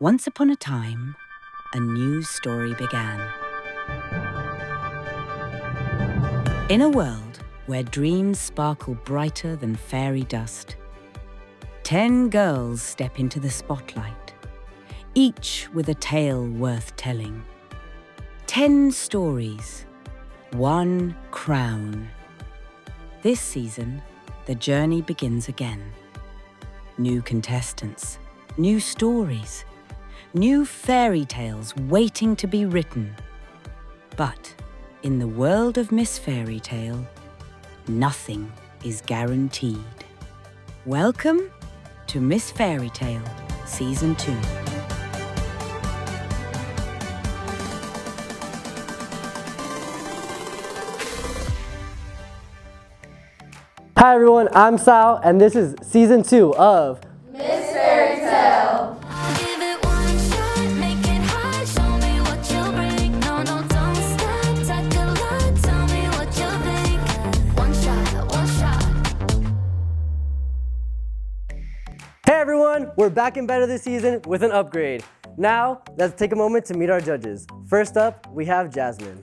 Once upon a time, a new story began. In a world where dreams sparkle brighter than fairy dust, 10 girls step into the spotlight, each with a tale worth telling. 10 stories, 1 crown. This season, the journey begins again. New contestants, new stories, new fairy tales waiting to be written. But in the world of Miss Fairytale, nothing is guaranteed. Welcome to Miss Fairytale Season 2. Hi everyone, I'm Sal, and this is Season 2 of Miss Fairytale. Hey everyone, we're back in better this season with an upgrade. Now, let's take a moment to meet our judges. First up, we have Jasmine.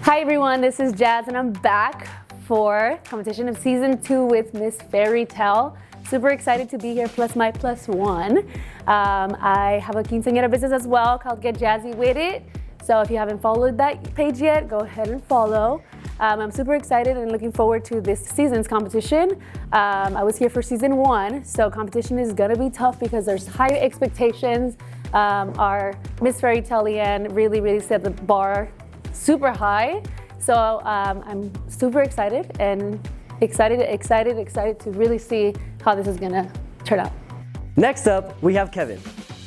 Hi everyone, this is Jazz and I'm back for competition of Season 2 with Miss Fairytale. Super excited to be here, plus my plus one. I have a quinceañera business as well called Get Jazzy With It. So if you haven't followed that page yet, go ahead and follow. I'm super excited and looking forward to this season's competition. I was here for Season 1, so competition is gonna be tough because there's high expectations. Our Miss Fairytale really set the bar super high. So I'm super excited and excited to really see how this is gonna turn out. Next up, we have Kevin.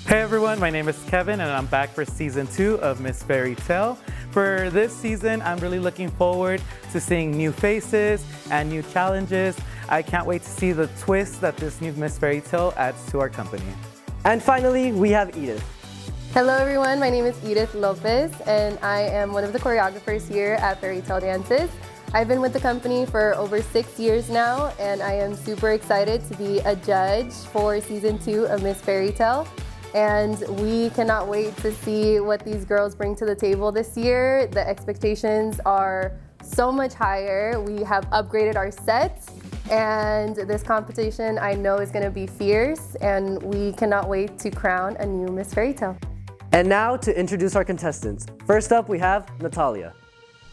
Hey everyone, my name is Kevin and I'm back for Season 2 of Miss Fairytale. For this season, I'm really looking forward to seeing new faces and new challenges. I can't wait to see the twist that this new Miss Fairytale adds to our company. And finally, we have Edith. Hello everyone, my name is Edith Lopez and I am one of the choreographers here at Fairytale Dances. I've been with the company for over 6 years now and I am super excited to be a judge for Season 2 of Miss Fairytale. And we cannot wait to see what these girls bring to the table this year. The expectations are so much higher. We have upgraded our sets and this competition I know is going to be fierce and we cannot wait to crown a new Miss Fairytale. And now to introduce our contestants. First up, we have Natalia.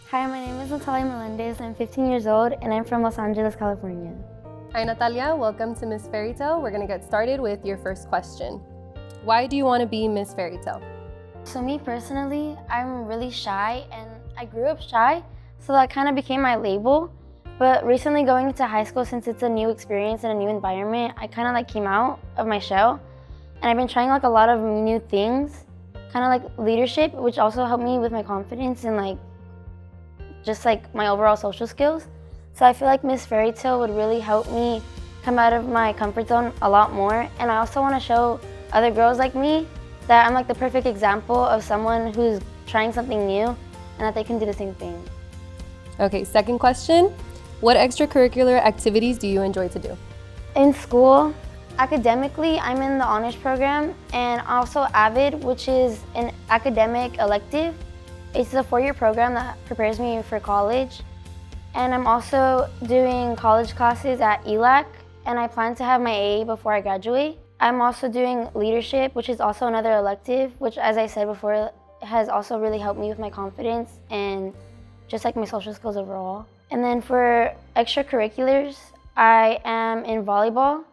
Hi, my name is Natalia Melendez. I'm 15 years old and I'm from Los Angeles, California. Hi Natalia, welcome to Miss Fairytale. We're going to get started with your first question. Why do you want to be Miss Fairytale? So me personally, I'm really shy and I grew up shy, so that kind of became my label. But recently going into high school, since it's a new experience and a new environment, I kind of came out of my shell. And I've been trying a lot of new things, kind of leadership, which also helped me with my confidence and just my overall social skills. So I feel like Miss Fairytale would really help me come out of my comfort zone a lot more. And I also want to show other girls like me that I'm the perfect example of someone who's trying something new and that they can do the same thing. Okay, second question. What extracurricular activities do you enjoy to do? In school, academically, I'm in the honors program and also AVID, which is an academic elective. It's a 4-year program that prepares me for college. And I'm also doing college classes at ELAC and I plan to have my AA before I graduate. I'm also doing leadership, which is also another elective, which, as I said before, has also really helped me with my confidence and just my social skills overall. And then for extracurriculars, I am in volleyball.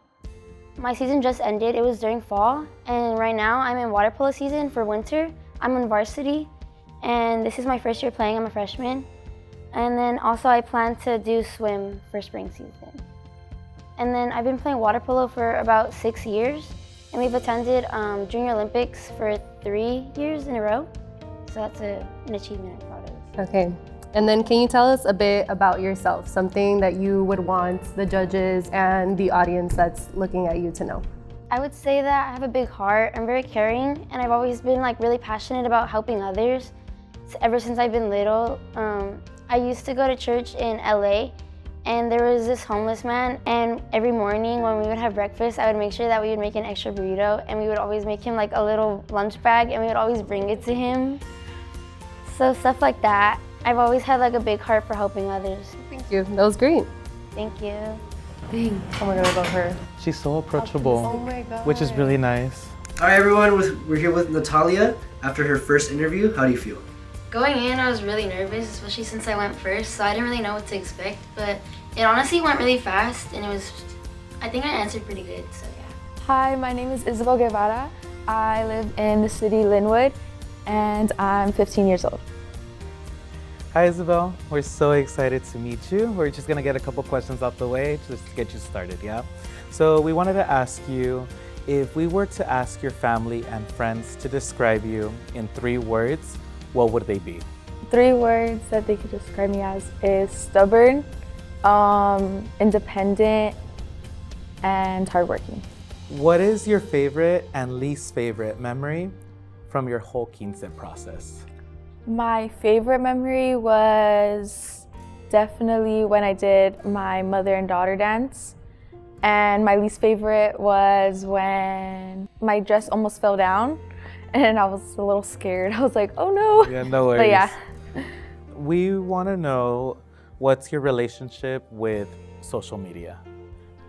My season just ended, it was during fall, and right now I'm in water polo season for winter. I'm in varsity, and this is my first year playing, I'm a freshman. And then also I plan to do swim for spring season. And then I've been playing water polo for about 6 years, and we've attended Junior Olympics for 3 years in a row. So that's an achievement I'm proud of. Okay, and then can you tell us a bit about yourself, something that you would want the judges and the audience that's looking at you to know? I would say that I have a big heart, I'm very caring, and I've always been really passionate about helping others. Ever since I've been little, I used to go to church in LA, And there was this homeless man, and every morning when we would have breakfast, I would make sure that we would make an extra burrito, and we would always make him like a little lunch bag, and we would always bring it to him. So stuff like that. I've always had like a big heart for helping others. Thank you. That was great. Thank you. Dang. Oh my God, I love her. She's so approachable, Oh my God. which is really nice. All right, everyone, we're here with Natalia after her first interview. How do you feel? Going in, I was really nervous, especially since I went first, so I didn't really know what to expect, but it honestly went really fast, and I think I answered pretty good, so yeah. Hi, my name is Isabel Guevara. I live in the city Linwood, and I'm 15 years old. Hi, Isabel. We're so excited to meet you. We're just gonna get a couple questions out the way just to get you started, yeah? So we wanted to ask you, if we were to ask your family and friends to describe you in 3 words, what would they be? 3 words that they could describe me as is stubborn, independent, and hardworking. What is your favorite and least favorite memory from your whole Quince process? My favorite memory was definitely when I did my mother and daughter dance. And my least favorite was when my dress almost fell down and I was a little scared. I was like, oh no. Yeah, no worries. But yeah. We want to know, what's your relationship with social media?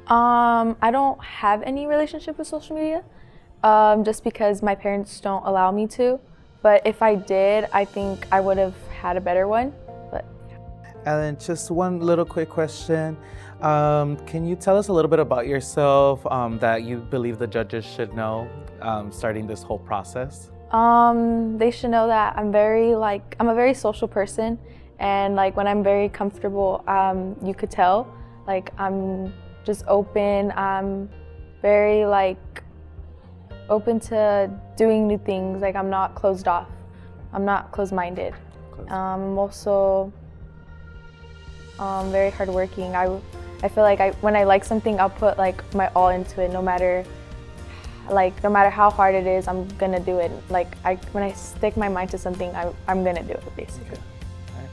I don't have any relationship with social media, just because my parents don't allow me to. But if I did, I think I would have had a better one. But And then just one little quick question. Can you tell us a little bit about yourself that you believe the judges should know starting this whole process? they should know that I'm a very social person, and like when I'm very comfortable, you could tell. Like I'm just open. I'm very like open to doing new things. Like I'm not closed off. I'm not closed-minded. I'm also very hardworking. I feel like when I like something, I'll put like my all into it, no matter how hard it is, I'm gonna do it. Like when I stick my mind to something, I'm gonna do it basically. Okay. All right.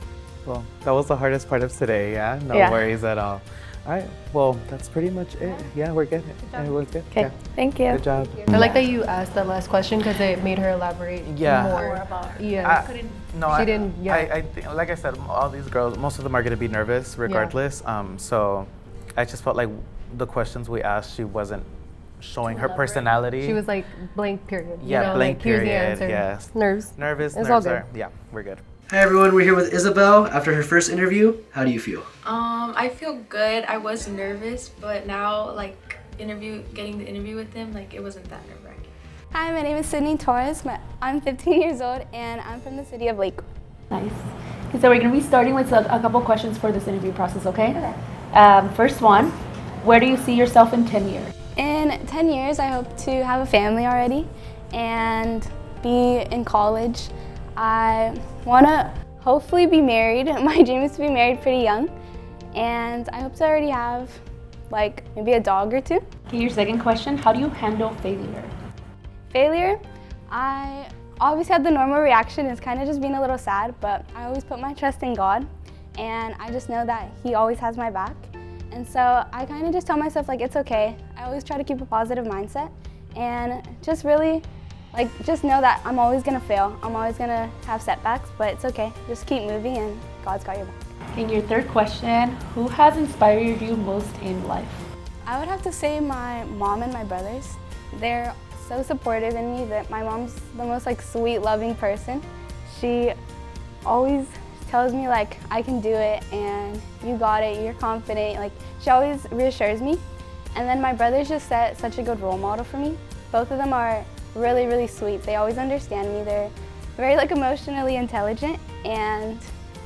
Well, that was the hardest part of today, yeah? No worries at all. All right, well, that's pretty much it. Yeah, we're good. We're good. Okay, Yeah. thank you. Good job. I like that you asked that last question because it made her elaborate more. about Yeah. She didn't, yeah. I think, like I said, all these girls, most of them are going to be nervous regardless. So I just felt like the questions we asked, she wasn't showing her personality. She was like blank period. Yeah, you know, blank like, here's the period, answer. yes. Nerves. Nervous, It's all nerves good. are, yeah, we're good. Hi everyone, we're here with Isabel after her first interview. How do you feel? I feel good. I was nervous, but now like getting the interview with him, like it wasn't that nerve-wracking. Hi, my name is Sydney Torres. I'm 15 years old and I'm from the city of Lakewood. Nice. Okay, so we're going to be starting with a couple questions for this interview process, okay? First one, where do you see yourself in 10 years? In 10 years, I hope to have a family already and be in college. I want to hopefully be married. My dream is to be married pretty young. And I hope to already have like maybe a dog or 2. Okay, your second question, how do you handle failure? Failure, I always had the normal reaction. It's kind of just being a little sad, but I always put my trust in God. And I just know that He always has my back. And so I kind of just tell myself like it's okay. I always try to keep a positive mindset and just really just know that I'm always gonna fail. I'm always gonna have setbacks, but it's okay. Just keep moving and God's got your back. And your third question, who has inspired you most in life? I would have to say my mom and my brothers. They're so supportive in me. That my mom's the most sweet, loving person. She always tells me I can do it and you got it, you're confident. She always reassures me. And then my brothers just set such a good role model for me. Both of them are really, really sweet. They always understand me. They're very emotionally intelligent, and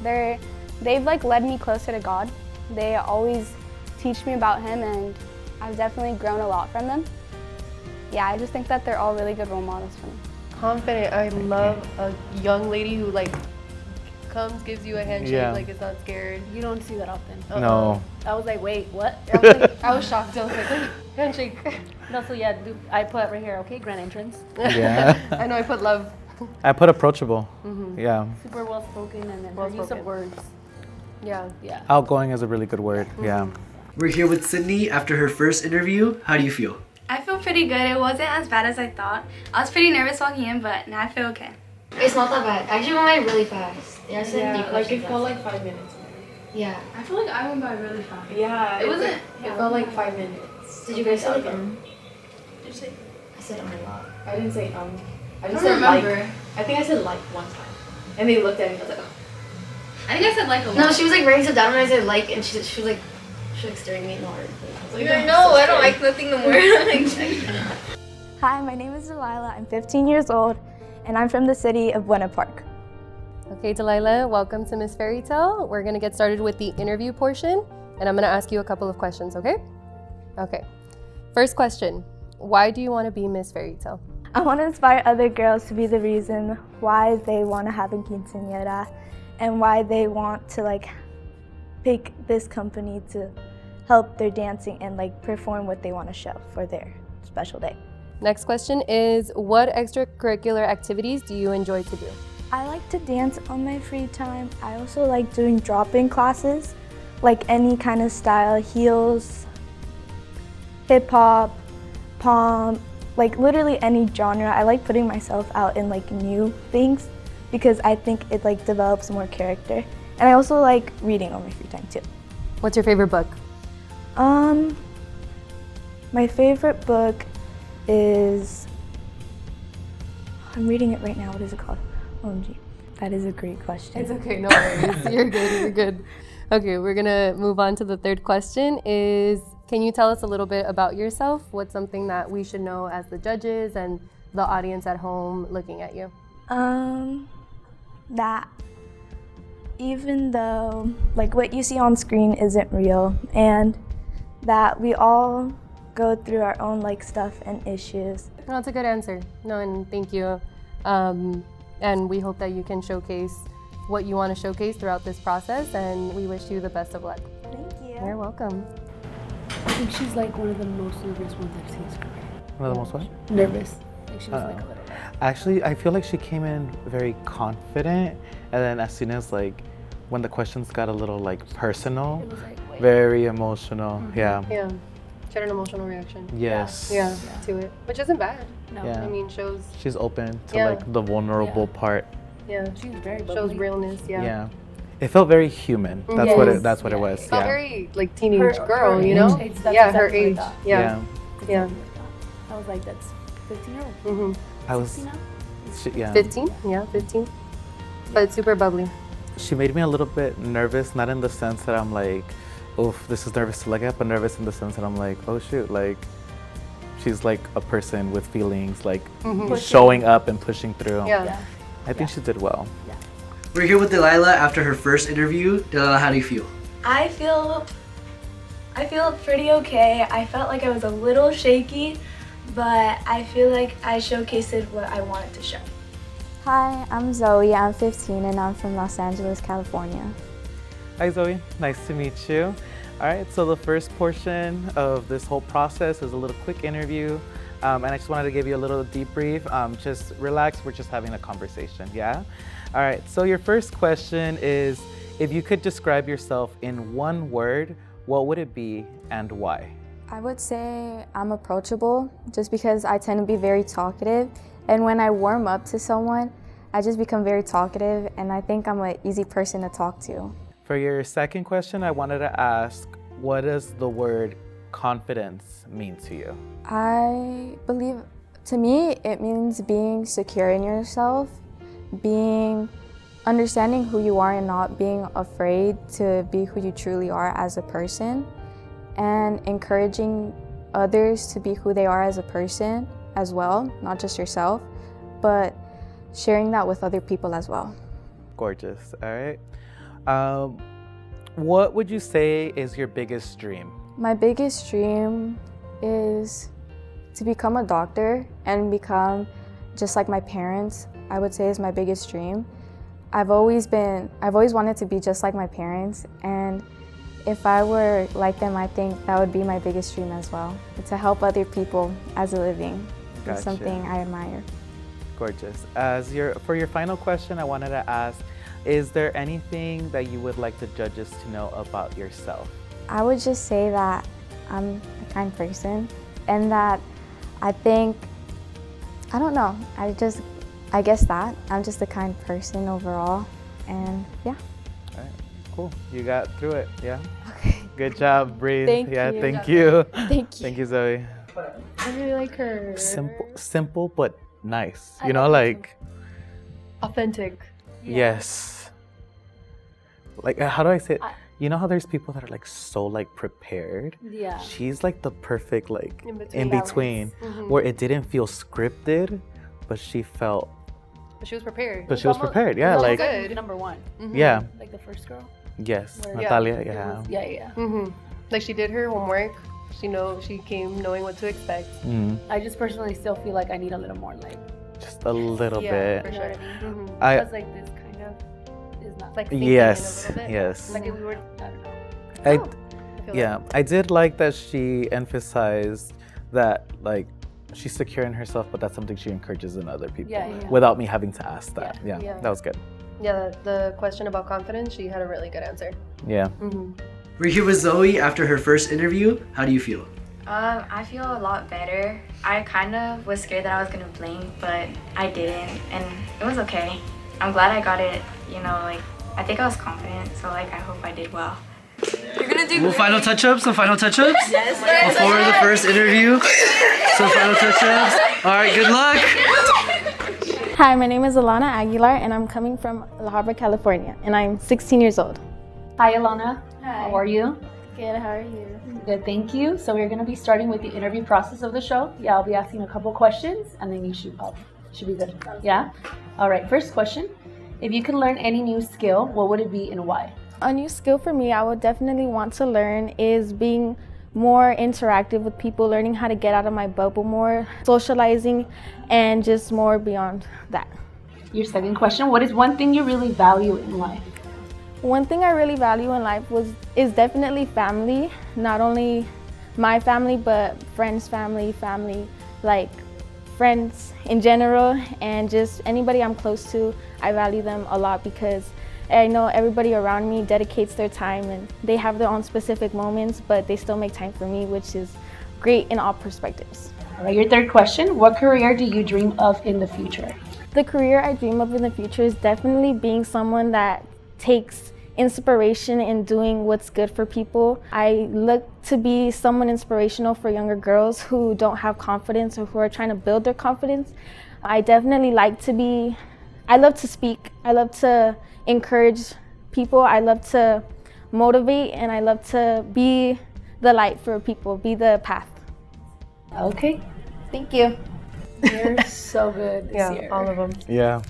they've led me closer to God. They always teach me about Him, and I've definitely grown a lot from them. Yeah, I just think that they're all really good role models for me. Confident. I love a young lady who comes, gives you a handshake, Yeah. is not scared. You don't see that often. No. I was like, wait, what? I was shocked. I was like, handshake. No, so yeah, I put right here, okay, grand entrance. Yeah. I know I put love. I put approachable. Yeah. Super well spoken, and then her use Well-spoken. of words. Yeah. Yeah. Outgoing is a really good word. Yeah. We're here with Sydney after her first interview. How do you feel? I feel pretty good. It wasn't as bad as I thought. I was pretty nervous walking in, but now I feel okay. It's not that bad. I actually went by really fast. Yeah, like it felt like 5 minutes. Yeah. I feel like I went by really fast. Yeah. It wasn't. It felt like 5 minutes. Did you guys say Did you say? I said a lot. I didn't say I just I said remember. like. I think I said like one time, and they looked at me. I was like, oh. I think I said like a lot. No, she was like writing stuff down when I said like, and she was like staring at me in the heart. You're like, no, I don't like nothing no more. Hi, my name is Delilah. I'm 15 years old, and I'm from the city of Buena Park. Okay, Delilah, welcome to Miss Fairytale. We're gonna get started with the interview portion, and I'm gonna ask you a couple of questions, okay? Okay. First question, why do you wanna be Miss Fairytale? I want to inspire other girls to be the reason why they want to have a quinceañera and why they want to like pick this company to help their dancing and like perform what they want to show for their special day. Next question is, what extracurricular activities do you enjoy to do? I like to dance on my free time. I also like doing drop-in classes, like any kind of style, heels, hip hop, pom, like literally any genre. I like putting myself out in like new things because I think it like develops more character. And I also like reading on my free time too. What's your favorite book? My favorite book is, I'm reading it right now. What is it called? OMG. That is a great question. It's okay, no worries. You're good, you're good. Okay, we're gonna move on to the third question is, can you tell us a little bit about yourself? What's something that we should know as the judges and the audience at home looking at you? That even though like what you see on screen isn't real, and that we all go through our own like stuff and issues. No, that's a good answer. No, and thank you. And we hope that you can showcase what you want to showcase throughout this process, and we wish you the best of luck. Thank you. You're welcome. I think she's like one of the most nervous ones I've seen. One of the most what? Nervous. Like she was like a little. Actually, I feel like she came in very confident, and then as soon as like when the questions got a little like personal, It was like, wait. very emotional. Yeah. Yeah. She had an emotional reaction. Yes. Yeah, to it, which isn't bad. No. Yeah. I mean, shows. She's open to Yeah. like the vulnerable part. Yeah. She's very bubbly. Shows realness. Yeah. Yeah. It felt very human. That's what it. That's what it was. Felt Yeah. very like teenage girl, her you know? age, that's Yeah, her exactly what I age. thought. Yeah. Yeah. I was like, that's 15-year-old. Mm-hmm. I was. 16 now? Yeah. 15? Yeah, 15. But it's super bubbly. She made me a little bit nervous, not in the sense that I'm like, oof, this is nervous to look at, but nervous in the sense that I'm like, oh shoot, like she's like a person with feelings, like showing up and pushing through. Yeah. I think she did well. We're here with Delilah after her first interview. Delilah, how do you feel? I feel pretty okay. I felt like I was a little shaky, but I feel like I showcased what I wanted to show. Hi, I'm Zoe. I'm 15 and I'm from Los Angeles, California. Hi Zoe, nice to meet you. All right, so the first portion of this whole process is a little quick interview. And I just wanted to give you a little debrief. Just relax, we're just having a conversation, yeah? All right, so your first question is, if you could describe yourself in one word, what would it be and why? I would say I'm approachable just because I tend to be very talkative. And when I warm up to someone, I just become very talkative, and I think I'm an easy person to talk to. For your second question, I wanted to ask, what does the word confidence mean to you? I believe, to me, it means being secure in yourself, understanding who you are and not being afraid to be who you truly are as a person, and encouraging others to be who they are as a person as well, not just yourself, but sharing that with other people as well. Gorgeous, all right. What would you say is your biggest dream? My biggest dream is to become a doctor and become just like my parents. I would say is my biggest dream. I've always wanted to be just like my parents, and if I were like them, I think that would be my biggest dream as well. To help other people as a living. Gotcha. Is something I admire. Gorgeous. For your final question, I wanted to ask, Is there anything that you would like the judges to know about yourself? I would just say that I'm a kind person and that I think, I don't know, I guess that I'm just a kind person overall, and yeah. All right, cool. You got through it, yeah? Okay. Good job, Breathe. Thank yeah, you. thank you. Thank you. Thank you, Zoe. I really like her. Simple but nice. You know, like Authentic. yes. Like how do I say it? You know how there's people that are like so like prepared? Yeah. She's like the perfect like In between. where it didn't feel scripted, but she felt But she was prepared. but she was prepared. Yeah, It was like almost Good. number one. yeah. Like the first girl. Yes. Where- Natalia, It yeah. was- yeah. Like she did her homework. She came knowing what to expect. I just personally still feel like I need a little more like, Just a little Yeah, bit. for you know sure. what I mean? I Because like this kind of is not Like sinking in a yes. little bit. Yes. like if we were, I don't know. I I feel yeah, I did like that she emphasized that like she's secure in herself, but that's something she encourages in other people Yeah, yeah. without me having to ask that. Yeah, Yeah. that was good. Yeah, the question about confidence, she had a really good answer. Yeah. We're here with Zoe after her first interview. How do you feel? I feel a lot better. I kind of was scared that I was gonna blink, but I didn't, and it was okay. I'm glad I got it, you know, like, I think I was confident, so like, I hope I did well. You're gonna do Well, final touch-ups. Some final touch-ups Yes, before the first interview. Some final touch-ups. All right. Good luck. Hi, my name is Alana Aguilar and I'm coming from La Habra, California, and I'm 16 years old. Hi, Alana. How are you? Good, how are you? Good, thank you. So we're going to be starting with the interview process of the show. Yeah, I'll be asking a couple questions, and then you should be good. Yeah? All right, first question. If you could learn any new skill, what would it be and why? A new skill for me I would definitely want to learn is being more interactive with people, learning how to get out of my bubble more, socializing, and just more beyond that. Your second question, what is one thing you really value in life? One thing I really value in life is definitely family. Not only my family, but friends' family, like friends in general, and just anybody I'm close to. I value them a lot because I know everybody around me dedicates their time and they have their own specific moments, but they still make time for me, which is great in all perspectives. All right, your third question, what career do you dream of in the future? The career I dream of in the future is definitely being someone that takes inspiration in doing what's good for people. I look to be someone inspirational for younger girls who don't have confidence or who are trying to build their confidence. I definitely I love to speak. I love to encourage people. I love to motivate, and I love to be the light for people, be the path. Okay, Thank you. you're so good this year. all of them. Yeah.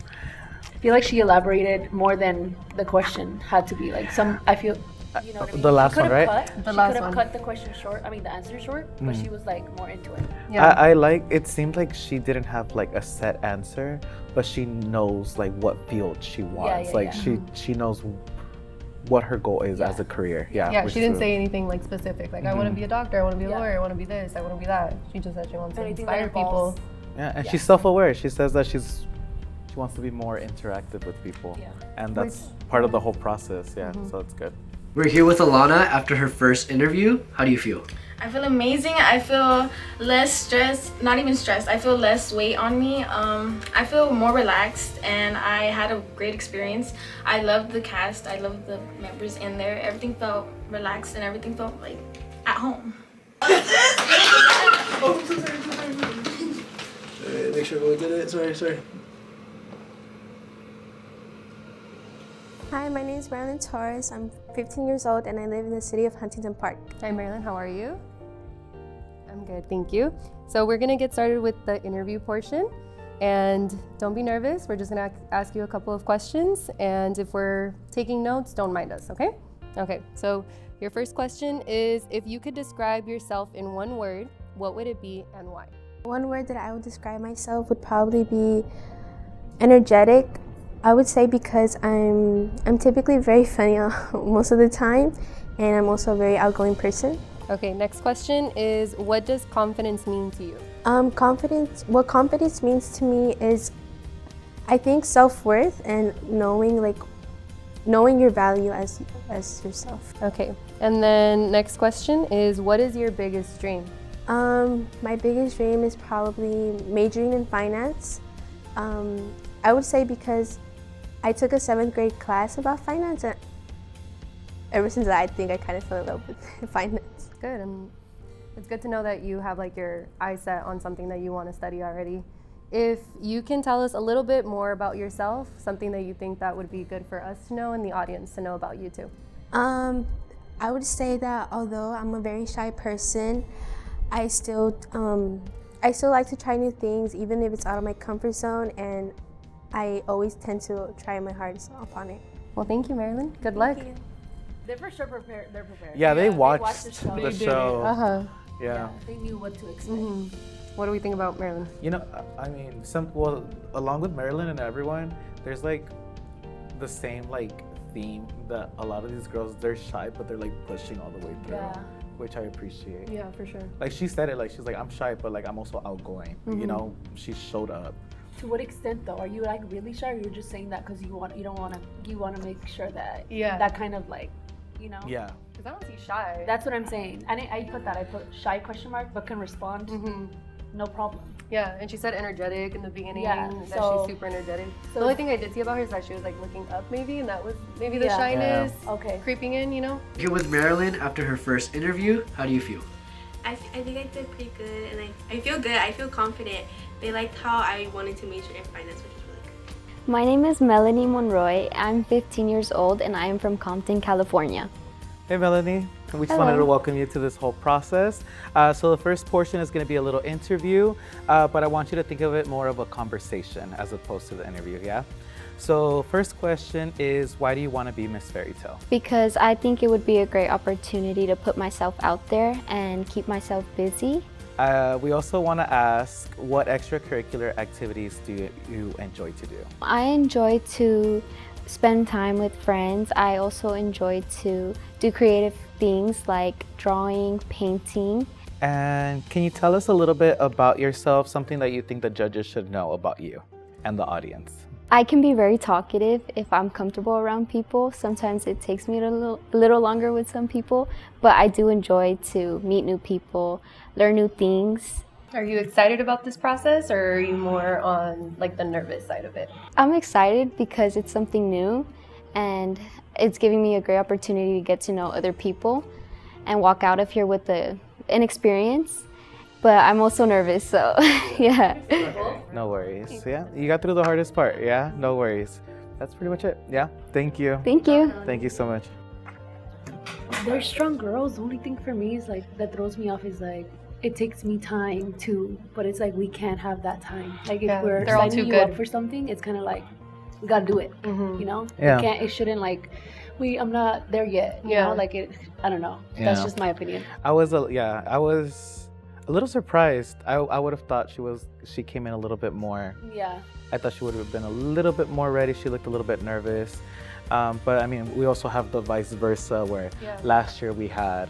I feel like she elaborated more than the question had to be. Like I feel, you know what I mean? The last She one, could've right? She last could have one. cut the question short, the answer short, but she was like more into it. Yeah. I like it seemed like she didn't have like a set answer, but she knows like what field she wants. yeah, like yeah. she knows what her goal is as a career. Yeah. Yeah, which she is didn't really- say anything like specific. Like I want to be a doctor, I want to be a lawyer, I want to be this, I want to be that. She just said she wants to Anything that inspire people. involves- Yeah, and she's self-aware. She says that she wants to be more interactive with people. Yeah. And that's part of the whole process. Yeah. So it's good. We're here with Alana after her first interview. How do you feel? I feel amazing. I feel less stressed, not even stressed. I feel less weight on me. I feel more relaxed, and I had a great experience. I loved the cast. I loved the members in there. Everything felt relaxed, and everything felt like at home. Make sure we did it. Sorry. Hi, my name is Marilyn Torres. I'm 15 years old and I live in the city of Huntington Park. Hi Marilyn, how are you? I'm good, thank you. So we're gonna get started with the interview portion, and don't be nervous. We're just gonna ask you a couple of questions, and if we're taking notes, don't mind us, okay? Okay, so your first question is, if you could describe yourself in one word, what would it be and why? One word that I would describe myself would probably be energetic. I would say because I'm typically very funny most of the time, and I'm also a very outgoing person. Okay, next question is, what does confidence mean to you? What confidence means to me is, I think, self-worth and knowing like knowing your value as yourself. Okay, and then next question is, what is your biggest dream? My biggest dream is probably majoring in finance. I would say because I took a 7th grade class about finance, and ever since that, I think I kind of fell in love with finance. Good, and it's good to know that you have like your eyes set on something that you want to study already. If you can tell us a little bit more about yourself, something that you think that would be good for us to know and the audience to know about you too. I would say that although I'm a very shy person, I still like to try new things, even if it's out of my comfort zone, and I always tend to try my hardest upon it. Well, thank you, Marilyn. Good luck. They're for sure prepared. They're prepared. Yeah, they watched the show. the show. Uh-huh. Yeah. They knew what to expect. What do we think about Marilyn? You know, I mean, along with Marilyn and everyone, there's like the same like theme that a lot of these girls, they're shy, but they're like pushing all the way through, which I appreciate. Yeah, for sure. Like she said it, like she's like, I'm shy, but like I'm also outgoing. You know, she showed up. To what extent though? Are you like really shy, or you're just saying that because you want to make sure that that kind of like, you know? Yeah. Because I don't see shy. That's what I'm saying. I put shy question mark, but can respond. No problem. Yeah, and she said energetic in the beginning. Yeah, that so- she's super energetic. so- The only thing I did see about her is that she was like looking up maybe, and that was maybe the shyness Okay. creeping in, you know? Here with Marilyn after her first interview, how do you feel? I think I did pretty good, and I feel good. I feel confident. They liked how I wanted to major in finance, which is really good. My name is Melanie Monroy. I'm 15 years old and I am from Compton, California. Hey Melanie, we just Hello. wanted to welcome you to this whole process. So the first portion is going to be a little interview, but I want you to think of it more of a conversation as opposed to the interview, yeah? So first question is, why do you want to be Miss Fairytale? Because I think it would be a great opportunity to put myself out there and keep myself busy. We also want to ask, what extracurricular activities do you enjoy to do? I enjoy to spend time with friends. I also enjoy to do creative things like drawing, painting. And can you tell us a little bit about yourself, something that you think the judges should know about you and the audience? I can be very talkative if I'm comfortable around people. Sometimes it takes me a little longer with some people, but I do enjoy to meet new people, learn new things. Are you excited about this process, or are you more on like the nervous side of it? I'm excited because it's something new and it's giving me a great opportunity to get to know other people and walk out of here with an experience. But I'm also nervous, so yeah. No worries. Yeah, you got through the hardest part. Yeah, no worries. That's pretty much it. Yeah, thank you. Thank you. Thank you so much. They're strong girls. The only thing for me is like that throws me off is like it takes me time too, but it's like we can't have that time. Like if we're they're all signing too you up good. for something, it's kind of like we gotta do it. You know? Yeah. It shouldn't like I'm not there yet. You know, like it. I don't know. That's just my opinion. I was a little surprised. I would have thought she came in a little bit more. Yeah. I thought she would have been a little bit more ready. She looked a little bit nervous. But I mean, we also have the vice versa where last year we had,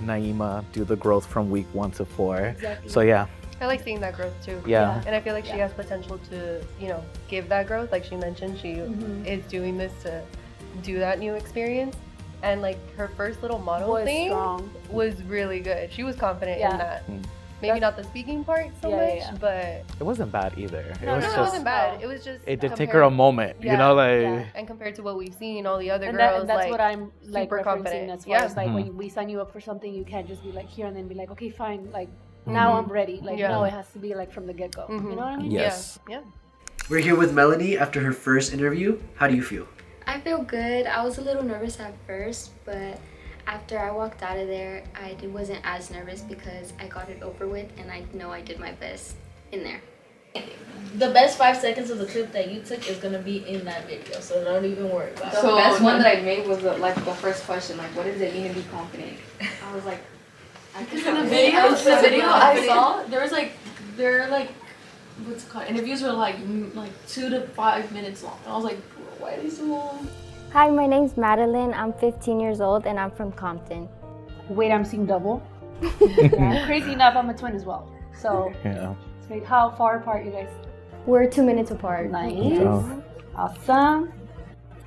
Naima do the growth from week 1 to 4. Exactly. So yeah. I like seeing that growth too. Yeah. And I feel like she has potential to, give that growth. Like she mentioned, she is doing this to do that new experience. And like her first little model thing was really good. She was confident in that. Maybe not the speaking part so much, but it wasn't bad either. it wasn't bad. It was just it did take her a moment, and compared to what we've seen, all the other girls, and that's what I'm like super referencing confident. as far as like when we sign you up for something, you can't just be like here and then be like, okay, fine, like now I'm ready. Like no, it has to be like from the get go. You know what I mean? Yes. Yeah. We're here with Melanie after her first interview. How do you feel? I feel good. I was a little nervous at first, but after I walked out of there, I wasn't as nervous because I got it over with and I know I did my best in there. The best 5 seconds of the clip that you took is gonna be in that video, so don't even worry about it. The best one that I made was the first question, like, what does it mean to be confident? I was like, The video I saw, there are what's it called? Interviews were like 2 to 5 minutes long. And I was like, why are they so long? Hi, my name's Madeline. I'm 15 years old and I'm from Compton. Wait, I'm seeing double. Crazy enough, I'm a twin as well. So wait, how far apart you guys? We're 2 minutes apart. Nice. Awesome.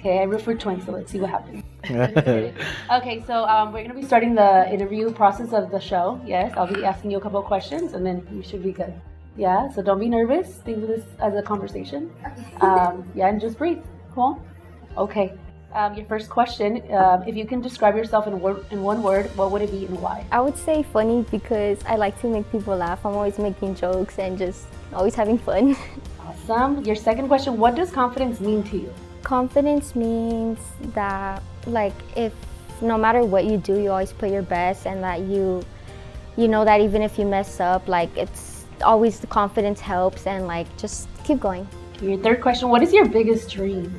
Okay, I root for twins, so let's see what happens. Okay, so we're gonna be starting the interview process of the show. Yes, I'll be asking you a couple of questions, and then you should be good. Yeah, so don't be nervous. Think of this as a conversation. Yeah, and just breathe. Cool. Okay. Your first question, if you can describe yourself in one word, what would it be and why? I would say funny because I like to make people laugh. I'm always making jokes and just always having fun. Awesome. Your second question, what does confidence mean to you? Confidence means that, like, if no matter what you do, you always put your best, and that you know that even if you mess up, like, it's always the confidence helps, and like just keep going. Your third question, what is your biggest dream?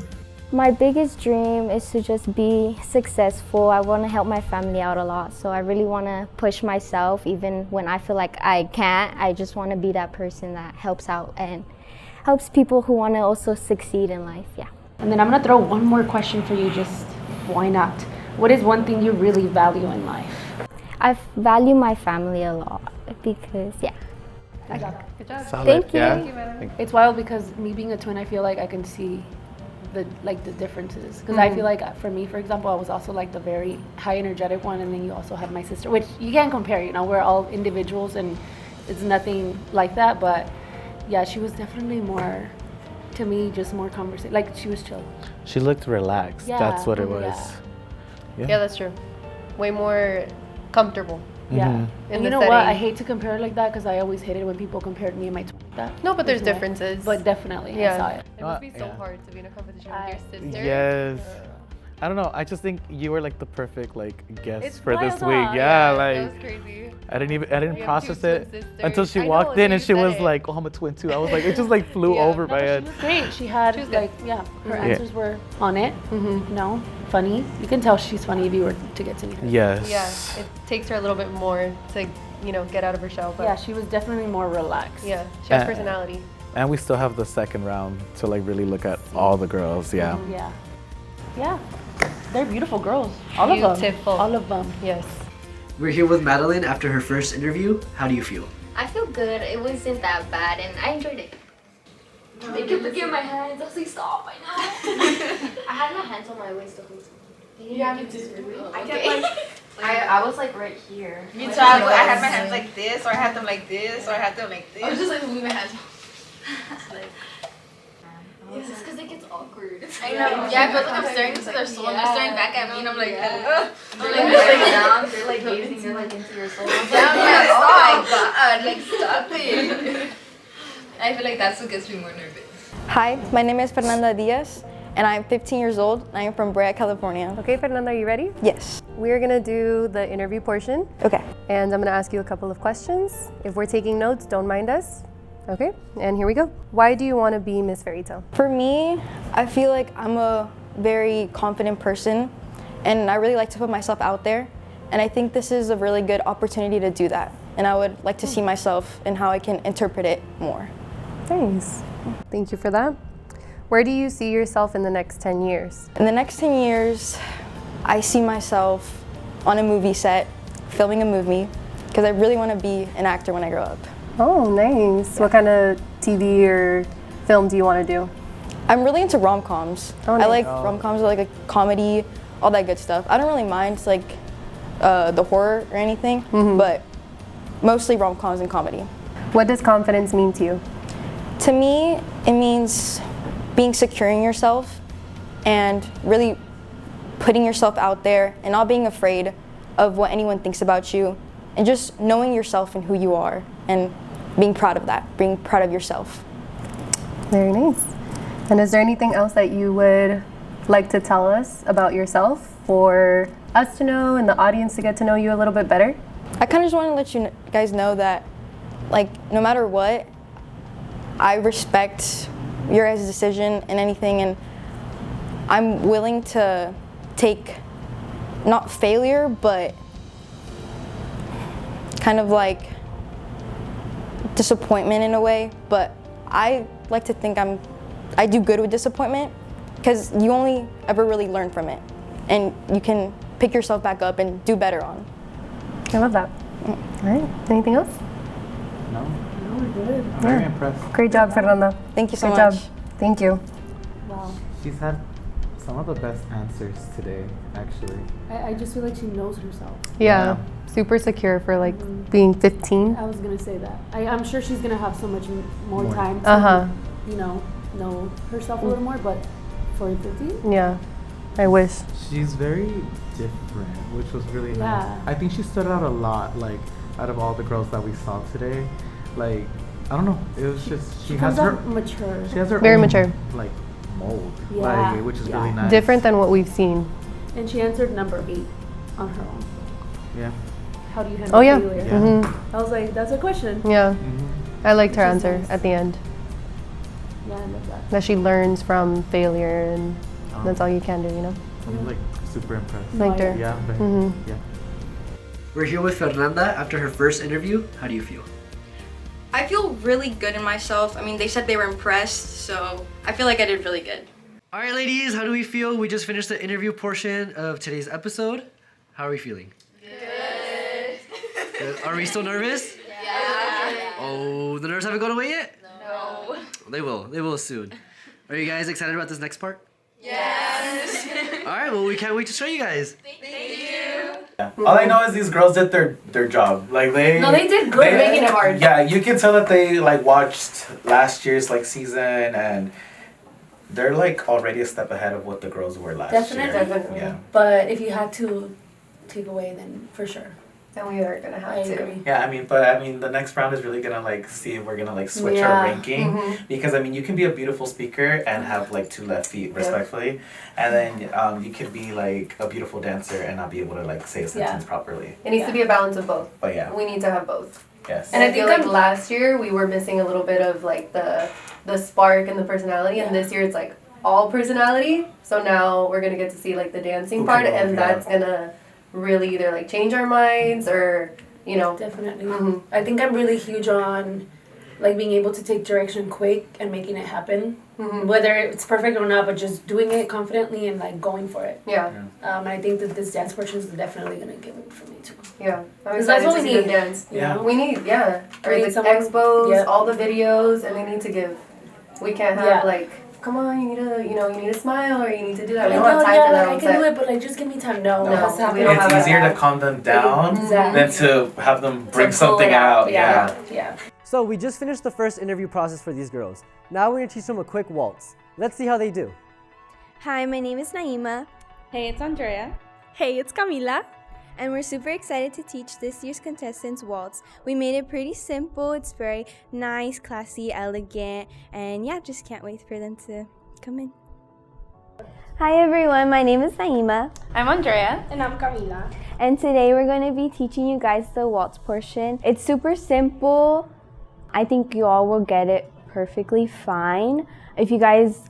My biggest dream is to just be successful. I want to help my family out a lot, so I really want to push myself even when I feel like I can't. I just want to be that person that helps out and helps people who want to also succeed in life. Yeah. And then I'm gonna throw one more question for you, just why not? What is one thing you really value in life? I value my family a lot because, yeah. Good job. Good job. Solid. Thank you. Yeah. It's wild because me being a twin, I feel like I can see the differences. Because I feel like for me, for example, I was also like the very high energetic one, and then you also have my sister, which you can't compare. You know, we're all individuals, and it's nothing like that. But yeah, she was definitely more, to me, just more conversation. Like she was chill. She looked relaxed. Yeah. That's what it was. Yeah, that's true. Way more comfortable. Yeah. In And the you know what? setting. I hate to compare it like that because I always hated when people compared me and my twin like that. No, but there's Yeah. differences. But definitely, I saw it. It must be so Yeah. hard to be in a competition with your sister. Yes. I don't know. I just think you were like the perfect like guest It's for this wild, week. huh? Yeah, That like was crazy. I didn't We have process two it twin sisters. until she I know, walked in so and you she said was it. like, "Oh, I'm a twin too." I was like, it just like flew over my She head. was great. She had She was good. like, yeah, her Yeah. answers were on it. You know, funny. You can tell she's funny if you were to get to meet her. Yes. Yeah, it takes her a little bit more to, get out of her shell. But Yeah, she was definitely more relaxed. yeah, she has personality. And we still have the second round to like really look at all the girls. Yeah. Yeah. Yeah. They're beautiful girls. All of them. Beautiful. All of them. Yes. We're here with Madeline after her first interview. How do you feel? I feel good. It wasn't that bad, and I enjoyed it. They kept looking at my hands. I was like, stop, I know. I had my hands on my waist the whole time. Yeah, me too. I kept I was like right here. Me too. I had my hands like this, or I had them like this, or I had them like this. I was just like moving my hands. Yes, it's because it gets awkward. I know. Yeah, I feel like I'm staring into their soul, and they're staring back at me, and I'm like, They're like down, they're like gazing, they're like into your soul. yeah, oh my god, like stop it. I feel like that's what gets me more nervous. Hi, my name is Fernanda Diaz, and I'm 15 years old. I am from Brea, California. Okay, Fernanda, are you ready? Yes. We're gonna do the interview portion. Okay. And I'm gonna ask you a couple of questions. If we're taking notes, don't mind us. Okay, and here we go. Why do you want to be Miss Fairytale? For me, I feel like I'm a very confident person, and I really like to put myself out there. And I think this is a really good opportunity to do that. And I would like to see myself and how I can interpret it more. Thanks. Thank you for that. Where do you see yourself in the next 10 years? In the next 10 years, I see myself on a movie set, filming a movie, because I really want to be an actor when I grow up. Oh, nice. Yeah. What kind of TV or film do you want to do? I'm really into rom-coms. Oh, nice. I like rom-coms, like a comedy, all that good stuff. I don't really mind like the horror or anything, but mostly rom-coms and comedy. What does confidence mean to you? To me, it means being secure in yourself and really putting yourself out there and not being afraid of what anyone thinks about you, and just knowing yourself and who you are and being proud of that, being proud of yourself. Very nice. And is there anything else that you would like to tell us about yourself for us to know and the audience to get to know you a little bit better? I kind of just want to let you guys know that, like, no matter what, I respect your guys' decision and anything, and I'm willing to take, not failure, but kind of like disappointment in a way, but I like to think I do good with disappointment, because you only ever really learn from it, and you can pick yourself back up and do better on. I love that. All right, anything else? No, we're good. I'm very impressed. Great job, Fernanda. Thank you so Good much. job. Thank you. Wow. She's had some of the best answers today, actually. I just feel like she knows herself. Yeah, super secure for like being 15. I was gonna say that. I'm sure she's gonna have so much more time Uh-huh. to, know herself a little more. But for 15, Yeah, I wish. She's very different, which was really nice. Yeah. I think she stood out a lot, like out of all the girls that we saw today. Like, I don't know, it was just she has comes her out mature. She has her Very own, mature. like mold, Yeah. like, which is really nice. Different than what we've seen. And she answered number 8 on her own. Yeah. How do you handle Oh yeah. failure? Mhm. I was like, that's a question. Yeah. I liked her Which is answer nice. at the end. Yeah, I love that. That she learns from failure and that's all you can do, you know? I'm like super impressed. Liked her. Yeah, very, yeah. We're here with Fernanda after her first interview. How do you feel? I feel really good in myself. I mean, they said they were impressed, so I feel like I did really good. All right, ladies, how do we feel? We just finished the interview portion of today's episode. How are we feeling? Good. Are we still nervous? Yeah. Oh, the nerves haven't gone away yet? No. They will. They will soon. Are you guys excited about this next part? Yes. All right, well, we can't wait to show you guys. Thank you. Yeah. All I know is these girls did their job. Like they did good making it hard. Yeah, you can tell that they like watched last year's like season and they're like already a step ahead of what the girls were last year. Definitely. Yeah. But if you had to take away, then for sure. And we are gonna have to. agree. Yeah, I mean, the next round is really gonna like see if we're gonna like switch Yeah. our ranking because I mean, you can be a beautiful speaker and have like 2 left feet, respectfully, and then you could be like a beautiful dancer and not be able to like say a sentence properly. It needs to be a balance of both. But yeah, We need to have both. yes. And I feel like last year we were missing a little bit of like the spark and the personality, and this year it's like all personality. So now we're gonna get to see like the dancing part, and that's gonna really either like change our minds or Definitely. I think I'm really huge on like being able to take direction quick and making it happen. Whether it's perfect or not, but just doing it confidently and like going for it. Yeah. And I think that this dance portion is definitely gonna give it for me too. Yeah. I'm Because that's excited what to we see them need. dance. Yeah. We need, yeah. We Or need the someone- expos, Yep. all the videos, and they need to give. We can't have Yeah. like, come on, you need to smile or you need to do that. Like, We don't have time for that I on can do set. it, but like just give me time. No, No, it has to happen. we don't have It's easier that. to calm them down Exactly. than to have them bring To pull something it out. out. Yeah. Yeah. So we just finished the first interview process for these girls. Now we're gonna teach them a quick waltz. Let's see how they do. Hi, my name is Naima. Hey, it's Andrea. Hey, it's Camila. And we're super excited to teach this year's contestants waltz. We made it pretty simple. It's very nice, classy, elegant, and yeah, just can't wait for them to come in. Hi everyone, my name is Naima. I'm Andrea. And I'm Camila. And today we're going to be teaching you guys the waltz portion. It's super simple. I think you all will get it perfectly fine. If you guys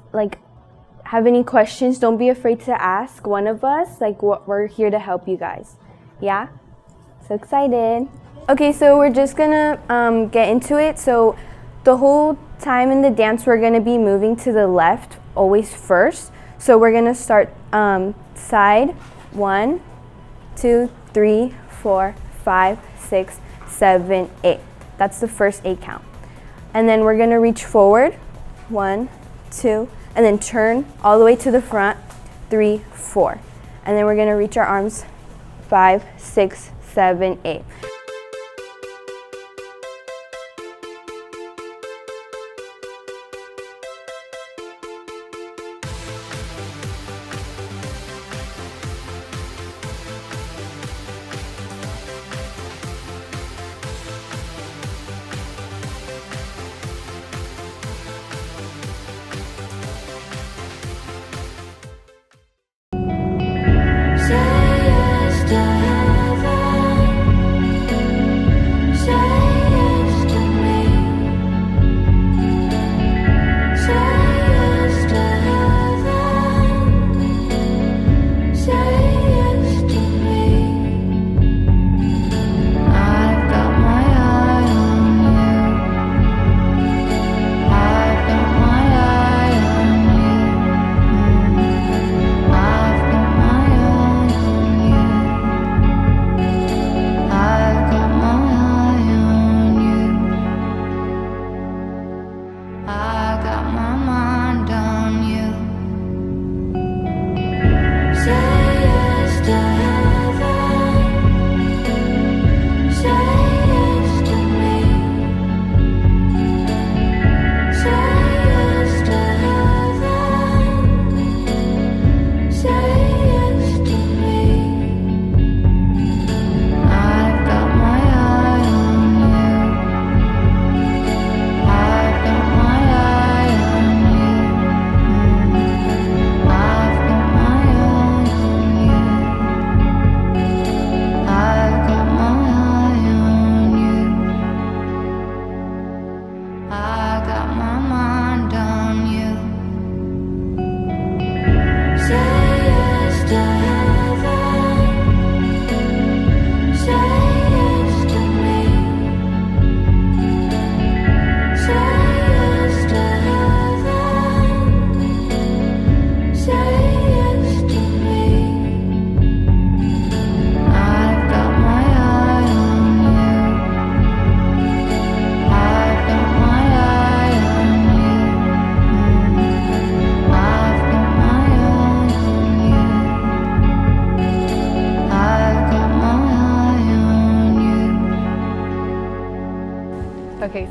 have any questions, don't be afraid to ask one of us. We're here to help you guys. Yeah? So excited. Okay, so we're just gonna get into it. So the whole time in the dance, we're gonna be moving to the left, always first. So we're gonna start side, 1, 2, 3, 4, 5, 6, 7, 8. That's the first 8 count. And then we're gonna reach forward, 1, 2, and then turn all the way to the front, 3, 4. And then we're gonna reach our arms, 5, 6, 7, 8.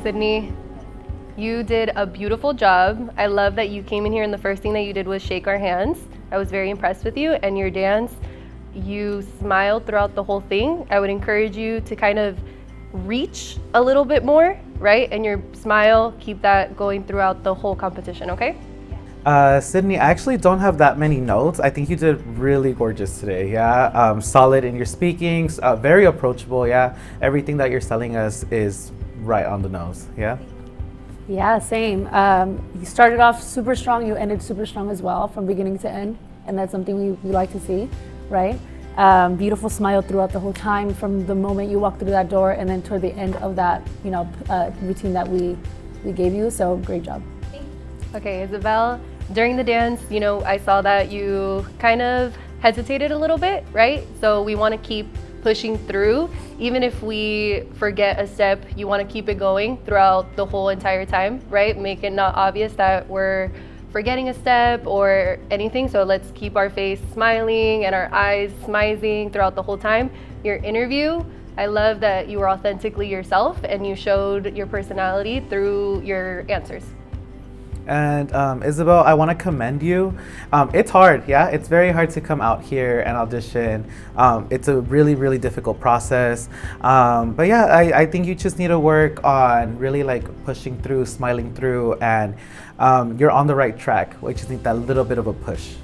Sydney. You did a beautiful job. I love that you came in here and the first thing that you did was shake our hands. I was very impressed with you and your dance. You smiled throughout the whole thing. I would encourage you to kind of reach a little bit more, right? And your smile, keep that going throughout the whole competition, okay? Sydney, I actually don't have that many notes. I think you did really gorgeous today, yeah? Solid in your speaking, very approachable, yeah? Everything that you're telling us is right on the nose, yeah? Yeah, same. You started off super strong, you ended super strong as well from beginning to end, and that's something we like to see, right? Beautiful smile throughout the whole time from the moment you walked through that door and then toward the end of that, routine that we gave you, so great job. Okay, Isabel, during the dance, I saw that you kind of hesitated a little bit, right? So we want to keep pushing through. Even if we forget a step, you want to keep it going throughout the whole entire time, right? Make it not obvious that we're forgetting a step or anything. So let's keep our face smiling and our eyes smizing throughout the whole time. Your interview, I love that you were authentically yourself and you showed your personality through your answers. And Isabel, I want to commend you. It's hard, yeah? It's very hard to come out here and audition. It's a really, really difficult process. But yeah, I think you just need to work on really like pushing through, smiling through, and you're on the right track. We just need that little bit of a push.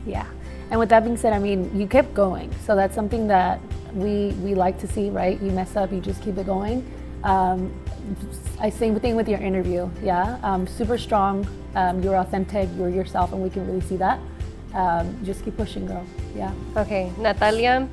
Yeah, and with that being said, I mean, you kept going. So that's something that we like to see, right? You mess up, you just keep it going. Same thing with your interview, yeah. Super strong, you're authentic, you're yourself, and we can really see that. Just keep pushing, girl, yeah. Okay, Natalia,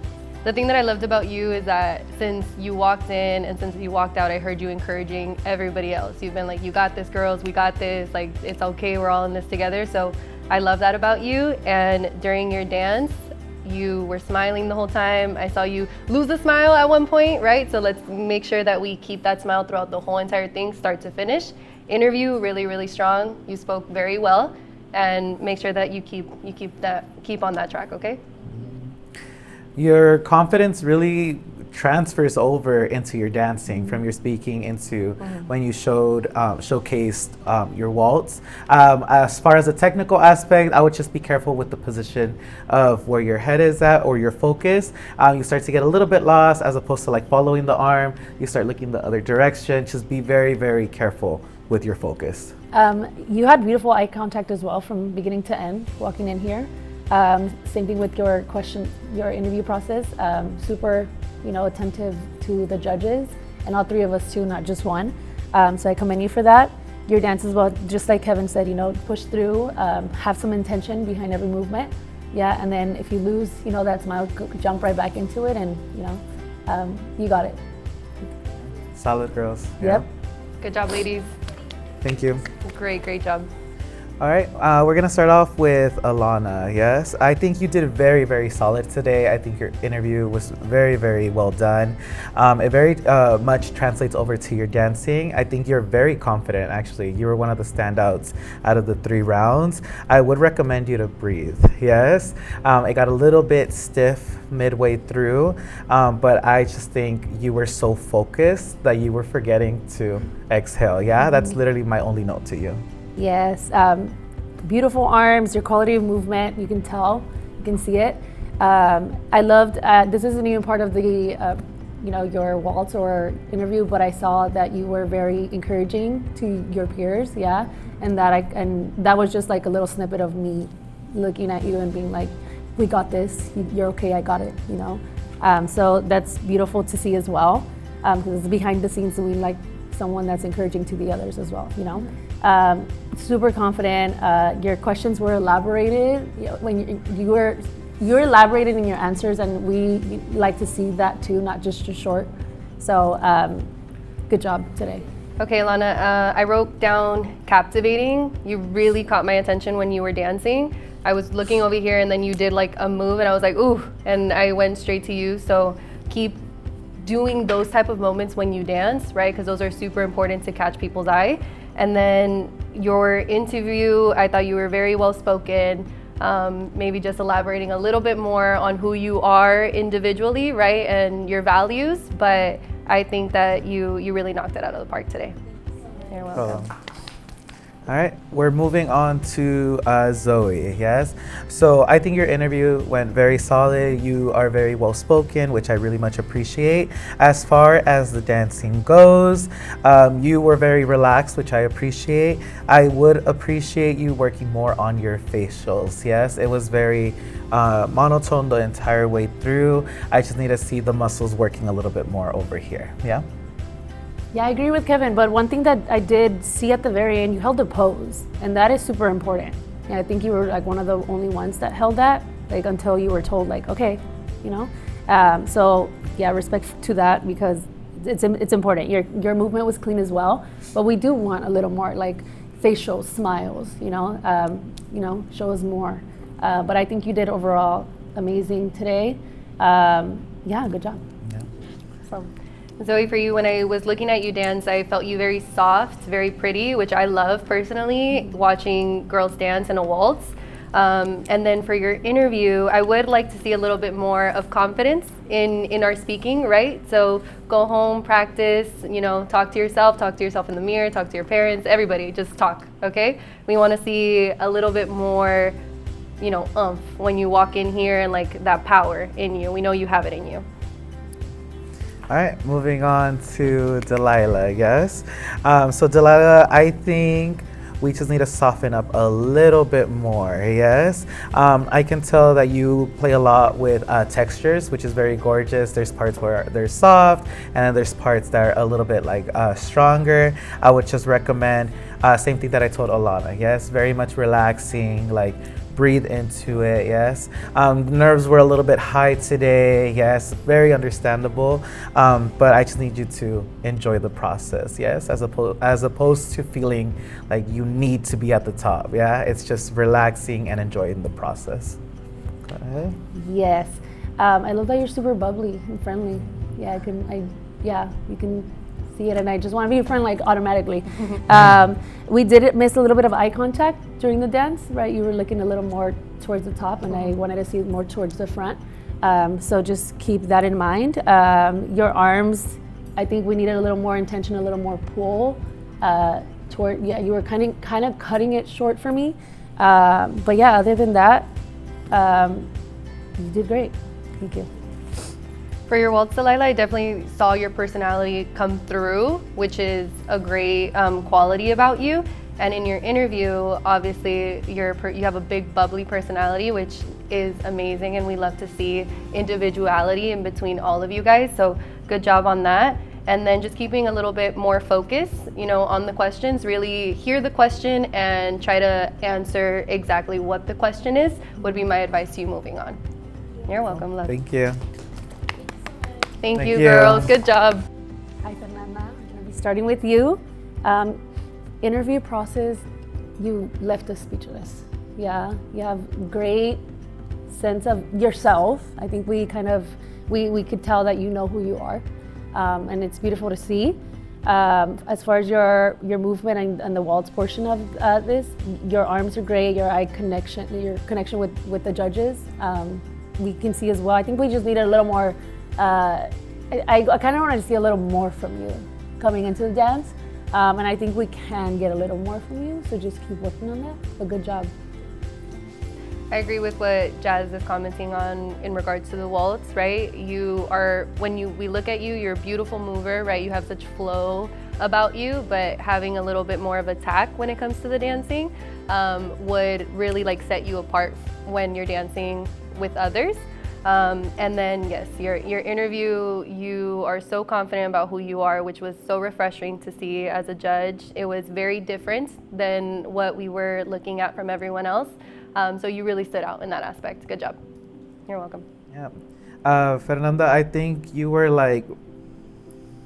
the thing that I loved about you is that since you walked in and since you walked out, I heard you encouraging everybody else. You've been like, you got this, girls, we got this, like, it's okay, we're all in this together. So I love that about you. And during your dance, you were smiling the whole time. I saw you lose a smile at one point, right? So let's make sure that we keep that smile throughout the whole entire thing, start to finish. Interview, really, really strong. You spoke very well, and make sure that you keep on that track, okay? Your confidence really transfers over into your dancing from your speaking into when you showcased your waltz. As far as the technical aspect, I would just be careful with the position of where your head is at or your focus. You start to get a little bit lost as opposed to like following the arm. You start looking the other direction. Just be very, very careful with your focus. You had beautiful eye contact as well from beginning to end, walking in here. Same thing with your interview process. Super, attentive to the judges, and all three of us too, not just one. So I commend you for that. Your dance as well, just like Kevin said, push through, have some intention behind every movement. Yeah, and then if you lose, that smile, jump right back into it, and you got it. Solid, girls. Yep. Good job, ladies. Thank you. Great job. All right, we're gonna start off with Alana, yes? I think you did very, very solid today. I think your interview was very, very well done. It very much translates over to your dancing. I think you're very confident, actually. You were one of the standouts out of the 3 rounds. I would recommend you to breathe, yes? It got a little bit stiff midway through, but I just think you were so focused that you were forgetting to exhale, yeah? That's literally my only note to you. Yes, beautiful arms, your quality of movement, you can tell, you can see it. I loved, this isn't even part of the, your waltz or interview, but I saw that you were very encouraging to your peers, yeah? And that was just like a little snippet of me looking at you and being like, we got this, you're okay, I got it, So that's beautiful to see as well, because it's behind the scenes, we like someone that's encouraging to the others as well, super confident. Your questions were elaborated. When you were elaborated in your answers, and we like to see that too, not just short. So good job today. Okay, Alana, I wrote down captivating. You really caught my attention when you were dancing. I was looking over here and then you did like a move and I was like, ooh, and I went straight to you. So keep doing those type of moments when you dance, right? Because those are super important to catch people's eye. And then your interview, I thought you were very well spoken. Maybe just elaborating a little bit more on who you are individually, right? And your values, but I think that you really knocked it out of the park today. You're welcome. All right, we're moving on to Zoe, yes? So I think your interview went very solid. You are very well spoken, which I really much appreciate. As far as the dancing goes, you were very relaxed, which I appreciate. I would appreciate you working more on your facials, yes? It was very monotone the entire way through. I just need to see the muscles working a little bit more over here, yeah? Yeah, I agree with Kevin, but one thing that I did see at the very end, you held a pose, and that is super important. Yeah, I think you were like one of the only ones that held that, like until you were told like, okay, you know? So yeah, respect to that because it's important. Your movement was clean as well, but we do want a little more like facial smiles, you know, show us more. But I think you did overall amazing today. Yeah, good job. Yeah. So. Zoe, for you, when I was looking at you dance, I felt you very soft, very pretty, which I love personally, watching girls dance in a waltz. And then for your interview, I would like to see a little bit more of confidence in our speaking, right? So go home, practice, you know, talk to yourself in the mirror, talk to your parents, everybody, just talk, okay? We want to see a little bit more, you know, oomph when you walk in here and like that power in you. We know you have it in you. All right, moving on to Delilah, yes? So Delilah, I think we just need to soften up a little bit more, yes? I can tell that you play a lot with textures, which is very gorgeous. There's parts where they're soft, and then there's parts that are a little bit like stronger. I would just recommend, same thing that I told Alana, yes? Very much relaxing, like breathe into it, yes. Nerves were a little bit high today, yes, very understandable. But I just need you to enjoy the process, yes, as opposed to feeling like you need to be at the top, yeah. It's just relaxing and enjoying the process. Go ahead. Yes, I love that you're super bubbly and friendly. Yeah, you can see it, and I just want to be your friend like automatically. We did miss a little bit of eye contact during the dance, right? You were looking a little more towards the top, and I wanted to see more towards the front. So just keep that in mind. Your arms, I think we needed a little more intention, a little more pull. You were kind of cutting it short for me. But yeah, other than that, you did great. Thank you. For your waltz, Delilah, I definitely saw your personality come through, which is a great quality about you. And in your interview, obviously, you have a big bubbly personality, which is amazing, and we love to see individuality in between all of you guys. So good job on that. And then just keeping a little bit more focus, you know, on the questions. Really hear the question and try to answer exactly what the question is. Would be my advice to you moving on. You're welcome, love. Thank you. Thank you, girls. Good job. Hi, Fernanda. I'm going to be starting with you. Interview process, you left us speechless. Yeah, you have great sense of yourself. I think we could tell that you know who you are, and it's beautiful to see. As far as your movement and the waltz portion of this, your arms are great. Your eye connection, your connection with the judges, we can see as well. I think we just need a little more. I kind of wanted to see a little more from you coming into the dance, and I think we can get a little more from you, so just keep working on that. But good job. I agree with what Jazz is commenting on in regards to the waltz, right? You are, we look at you, you're a beautiful mover, right? You have such flow about you, but having a little bit more of a tact when it comes to the dancing would really like set you apart when you're dancing with others. And then yes, your interview, you are so confident about who you are, which was so refreshing to see as a judge. It was very different than what we were looking at from everyone else. So you really stood out in that aspect. Good job. You're welcome. Yeah. Fernanda, I think you were like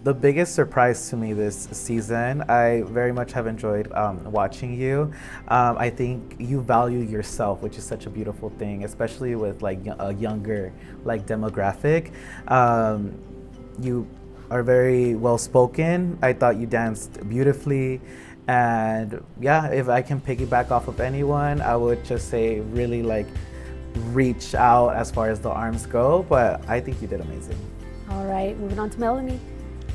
the biggest surprise to me this season. I very much have enjoyed watching you. I think you value yourself, which is such a beautiful thing, especially with like a younger like demographic. You are very well spoken. I thought you danced beautifully. And yeah, if I can piggyback off of anyone, I would just say really like reach out as far as the arms go, but I think you did amazing. All right, moving on to Melanie.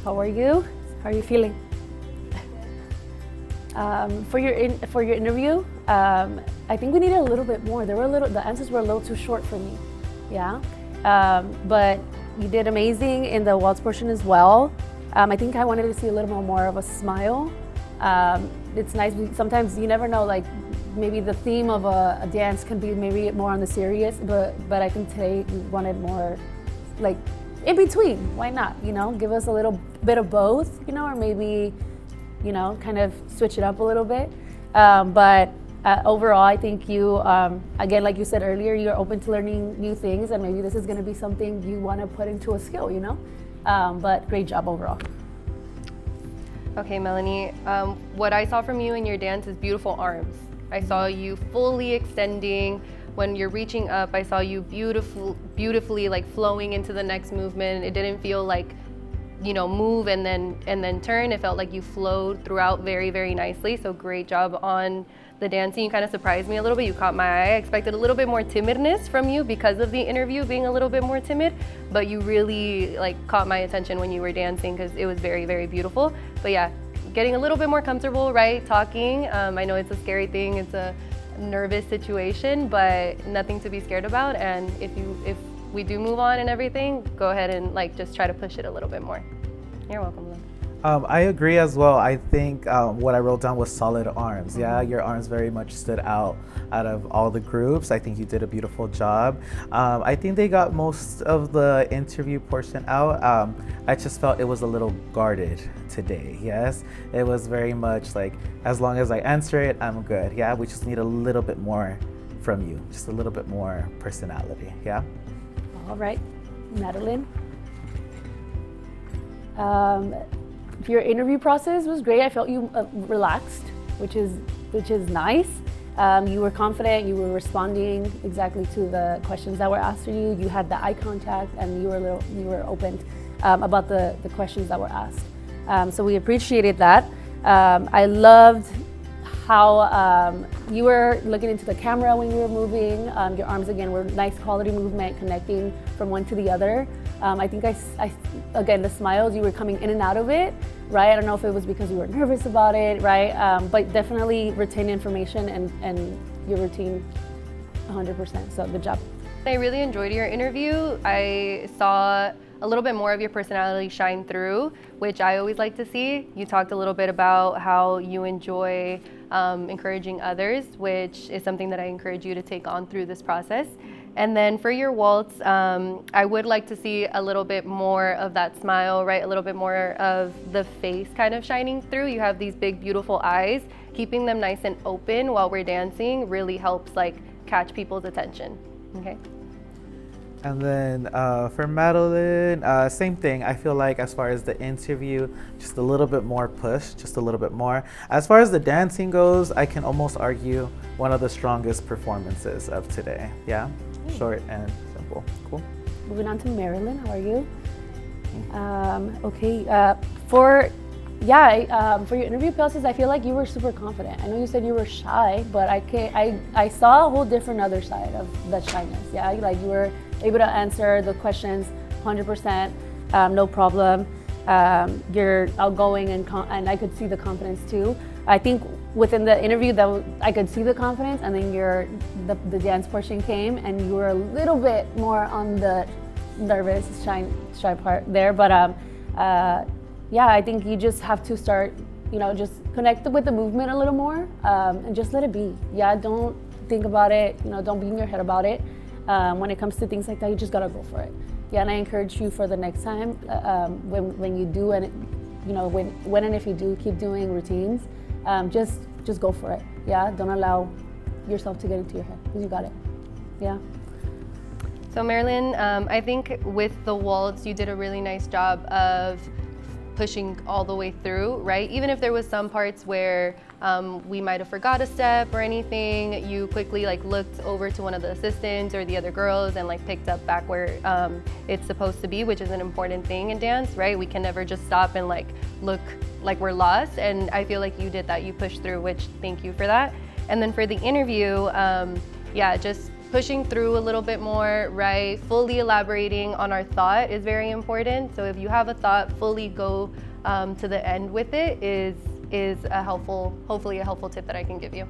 How are you? How are you feeling? For your interview, I think we needed a little bit more. The answers were a little too short for me. Yeah, but you did amazing in the waltz portion as well. I think I wanted to see a little more of a smile. It's nice. Sometimes you never know. Like maybe the theme of a dance can be maybe more on the serious, but I think today we wanted more, like in between. Why not? You know, give us a little bit of both. You know, or maybe, you know, kind of switch it up a little bit. But overall, I think you, again, like you said earlier, you're open to learning new things, and maybe this is going to be something you want to put into a skill, you know? But great job overall. Okay, Melanie, what I saw from you in your dance is beautiful arms. I saw you fully extending. When you're reaching up, I saw you beautifully like flowing into the next movement. It didn't feel like, you know, move and then turn. It felt like you flowed throughout very, very nicely. So great job on the dancing. You kind of surprised me a little bit. You caught my eye. I expected a little bit more timidness from you because of the interview being a little bit more timid, but you really like caught my attention when you were dancing because it was very, very beautiful. But yeah, getting a little bit more comfortable, right? Talking. I know it's a scary thing. It's a nervous situation, but nothing to be scared about. And if we do move on and everything, go ahead and like just try to push it a little bit more. You're welcome, love. I agree as well. I think what I wrote down was solid arms. Yeah, your arms very much stood out of all the groups. I think you did a beautiful job. I think they got most of the interview portion out. I just felt it was a little guarded today. Yes, it was very much like, as long as I answer it, I'm good. Yeah, we just need a little bit more from you, just a little bit more personality. Yeah. All right, Madeline. Your interview process was great. I felt you relaxed, which is nice. You were confident. You were responding exactly to the questions that were asked of you. You had the eye contact, and you were open about the questions that were asked. So we appreciated that. I loved how you were looking into the camera when you were moving. Your arms again were nice quality movement, connecting from one to the other. I think again, the smiles, you were coming in and out of it, right? I don't know if it was because you were nervous about it, right? But definitely retain information and your routine 100%, so good job. I really enjoyed your interview. I saw a little bit more of your personality shine through, which I always like to see. You talked a little bit about how you enjoy encouraging others, which is something that I encourage you to take on through this process. And then for your waltz, I would like to see a little bit more of that smile, right? A little bit more of the face kind of shining through. You have these big, beautiful eyes. Keeping them nice and open while we're dancing really helps like catch people's attention, okay? And then for Madeline, same thing. I feel like as far as the interview, just a little bit more push, just a little bit more. As far as the dancing goes, I can almost argue one of the strongest performances of today. Yeah, short and simple. Cool. Moving on to Marilyn, how are you? Okay, for your interview process, I feel like you were super confident. I know you said you were shy, but I saw a whole different other side of the shyness. Yeah, like you were able to answer the questions 100%, no problem. You're outgoing and I could see the confidence too. I think within the interview I could see the confidence, and then the dance portion came and you were a little bit more on the nervous, shy part there. But yeah, I think you just have to start, just connect with the movement a little more and just let it be. Yeah, don't think about it, don't be in your head about it. When it comes to things like that, you just gotta go for it. Yeah, and I encourage you for the next time when you do, and when and if you do keep doing routines, just go for it. Yeah, don't allow yourself to get into your head, because you got it. Yeah. So Marilyn, I think with the waltz, you did a really nice job of pushing all the way through, right? Even if there was some parts where we might have forgot a step or anything, you quickly looked over to one of the assistants or the other girls and picked up back where it's supposed to be, which is an important thing in dance, right? We can never just stop and look like we're lost, and I feel like you did that. You pushed through, which thank you for that. And then for the interview, yeah, just pushing through a little bit more, right? Fully elaborating on our thought is very important. So if you have a thought, fully go to the end with it is a helpful, hopefully a helpful tip that I can give you.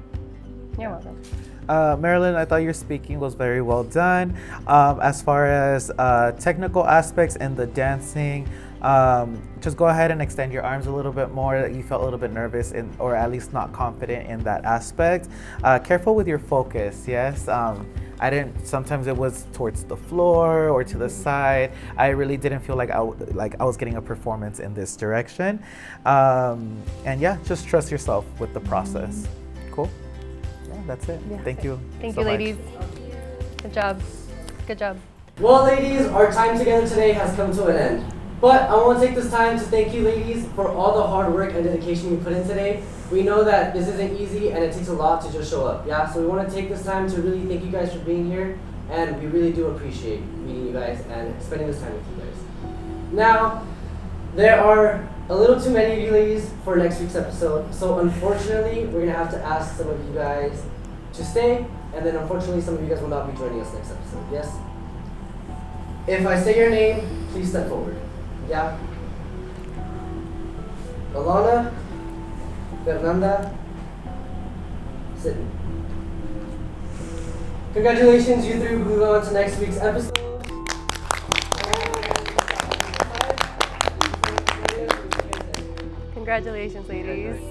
You're welcome. Marilyn, I thought your speaking was very well done. As far as technical aspects and the dancing, just go ahead and extend your arms a little bit more. You felt a little bit nervous or at least not confident in that aspect. Careful with your focus, yes? Sometimes it was towards the floor or to the side. I really didn't feel like I was getting a performance in this direction. And yeah, just trust yourself with the process. Cool? Yeah, that's it. Yeah. Thank you. Thank so you, much. ladies. Good job. Good job. Well, ladies, our time together today has come to an end. But I want to take this time to thank you, ladies, for all the hard work and dedication you put in today. We know that this isn't easy and it takes a lot to just show up, yeah? So we want to take this time to really thank you guys for being here, and we really do appreciate meeting you guys and spending this time with you guys. Now, there are a little too many of you ladies for next week's episode, so unfortunately, we're going to have to ask some of you guys to stay, and then unfortunately, some of you guys will not be joining us next episode, yes? If I say your name, please step forward. Yeah. Alana, Fernanda, Sydney. Congratulations, you three will move on to next week's episode. Congratulations, ladies.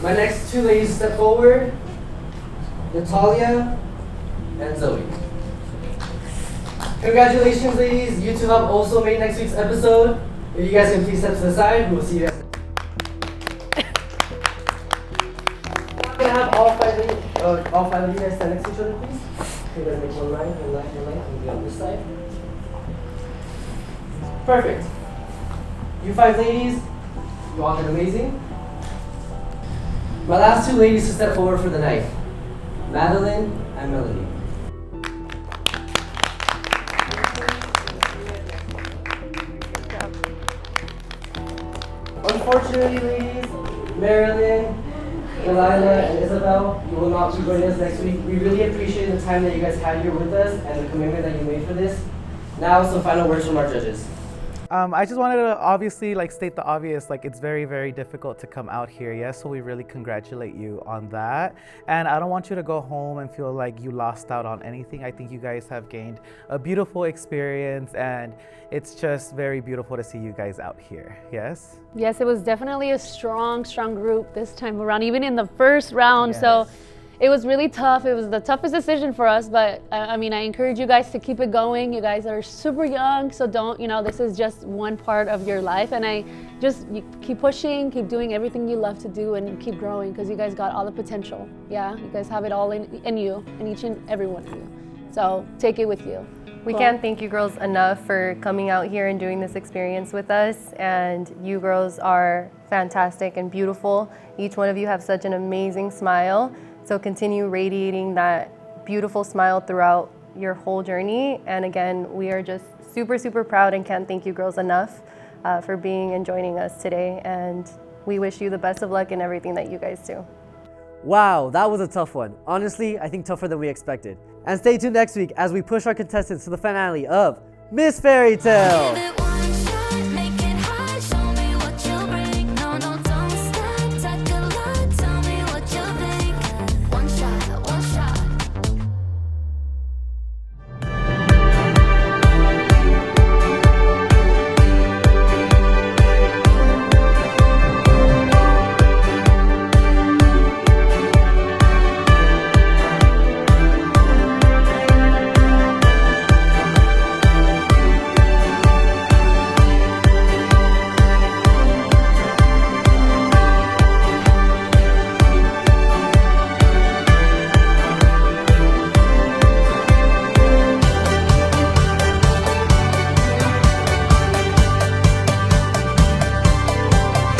My next two ladies step forward, Natalia and Zoe. Congratulations, ladies. You two have also made next week's episode. If you guys can please step to the side, we will see you guys. I'm gonna have all five of you guys stand next to each other, please. You guys make one line, and be on this side. Perfect. You five ladies, you all did amazing. My last two ladies to step forward for the night, Madeline and Melody. Unfortunately, ladies, Marilyn, Delilah, and Isabel, you will not be joining us next week. We really appreciate the time that you guys had here with us and the commitment that you made for this. Now, some final words from our judges. I just wanted to obviously state the obvious, it's very, very difficult to come out here, yes? So we really congratulate you on that. And I don't want you to go home and feel like you lost out on anything. I think you guys have gained a beautiful experience, and it's just very beautiful to see you guys out here, yes? Yes, it was definitely a strong group this time around, even in the first round. Yes. So it was really tough. It was the toughest decision for us, but I encourage you guys to keep it going. You guys are super young, so don't, this is just one part of your life. And you keep pushing, keep doing everything you love to do, and keep growing, because you guys got all the potential. Yeah, you guys have it all in you, in each and every one of you. So take it with you. We can't thank you girls enough for coming out here and doing this experience with us. And you girls are fantastic and beautiful. Each one of you have such an amazing smile. So continue radiating that beautiful smile throughout your whole journey. And again, we are just super, super proud and can't thank you girls enough for being and joining us today. And we wish you the best of luck in everything that you guys do. Wow, that was a tough one. Honestly, I think tougher than we expected. And stay tuned next week as we push our contestants to the finale of Miss Fairytale.